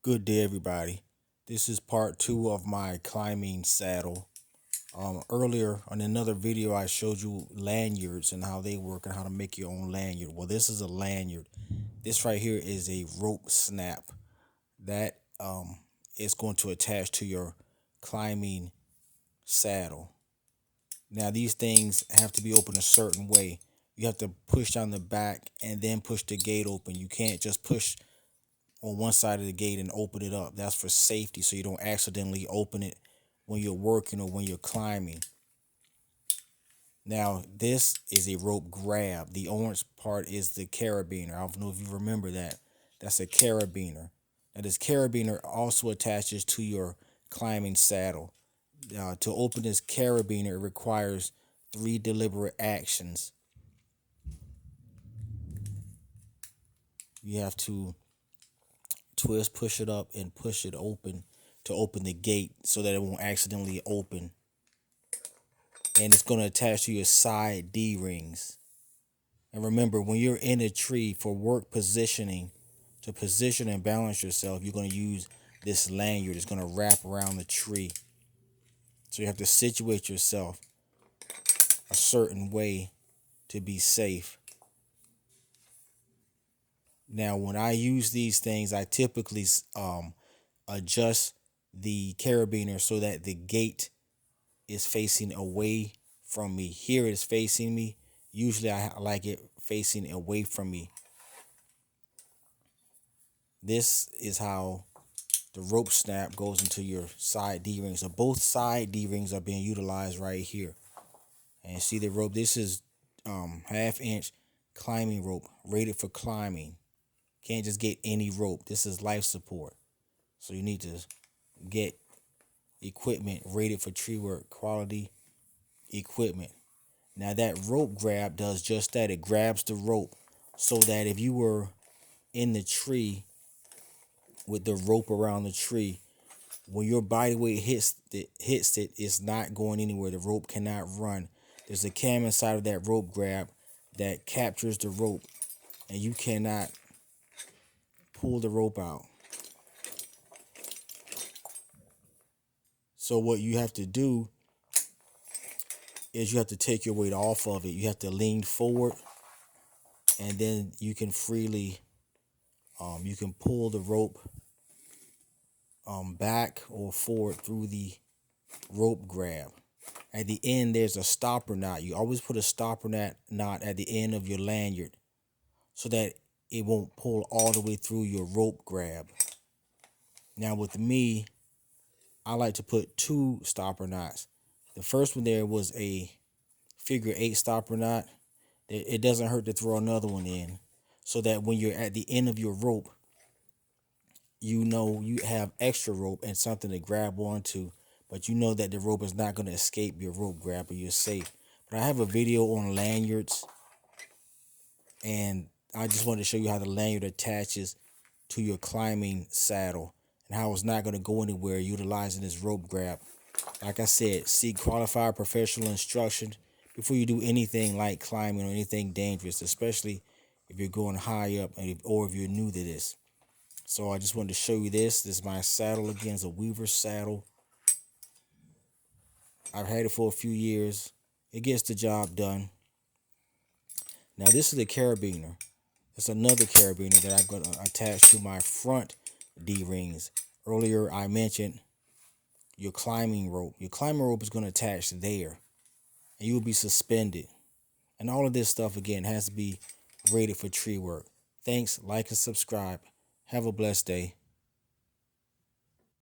Good day, everybody. This is part two of my climbing saddle. Earlier on another video, I showed you lanyards and how they work and how to make your own lanyard. Well, this is a lanyard. This right here is a rope snap that is going to attach to your climbing saddle. Now, these things have to be open a certain way. You have to push down the back and then push the gate open. You can't just push on one side of the gate and open it up. That's for safety, so you don't accidentally open it when you're working or when you're climbing. Now, this is a rope grab. The orange part is the carabiner. I don't know if you remember that. That's a carabiner. Now, this carabiner also attaches to your climbing saddle. To open this carabiner, it requires 3 deliberate actions. You have to twist, push it up, and push it open to open the gate so that it won't accidentally open. And it's going to attach to your side D-rings. And remember, when you're in a tree for work positioning, to position and balance yourself, you're going to use this lanyard. It's going to wrap around the tree. So you have to situate yourself a certain way to be safe. Now, when I use these things, I typically adjust the carabiner so that the gate is facing away from me. Here it is facing me. Usually I like it facing away from me. This is how the rope snap goes into your side D-rings. So both side D-rings are being utilized right here. And see the rope? This is 1/2 inch climbing rope rated for climbing. Can't just get any rope. This is life support. So you need to get equipment rated for tree work, quality equipment. Now that rope grab does just that. It grabs the rope so that if you were in the tree with the rope around the tree, when your body weight hits it, it's not going anywhere. The rope cannot run. There's a cam inside of that rope grab that captures the rope, and you cannot pull the rope out. So what you have to do is you have to take your weight off of it. You have to lean forward, and then you can freely, you can pull the rope back or forward through the rope grab. At the end, there's a stopper knot. You always put a stopper knot at the end of your lanyard so that it won't pull all the way through your rope grab. Now with me, I like to put 2 stopper knots. The first one there was a figure 8 stopper knot. It doesn't hurt to throw another one in so that when you're at the end of your rope, you know you have extra rope and something to grab onto, but you know that the rope is not going to escape your rope grab, or you're safe. But I have a video on lanyards, and I just wanted to show you how the lanyard attaches to your climbing saddle and how it's not going to go anywhere utilizing this rope grab. Like I said, seek qualified professional instruction before you do anything like climbing or anything dangerous, especially if you're going high up or if you're new to this. So I just wanted to show you this. This is my saddle again. It's a Weaver saddle. I've had it for a few years. It gets the job done. Now this is the carabiner. It's another carabiner that I'm going to attach to my front D-rings. Earlier I mentioned your climbing rope. Your climbing rope is going to attach there, and you will be suspended. And all of this stuff, again, has to be rated for tree work. Thanks, like and subscribe. Have a blessed day.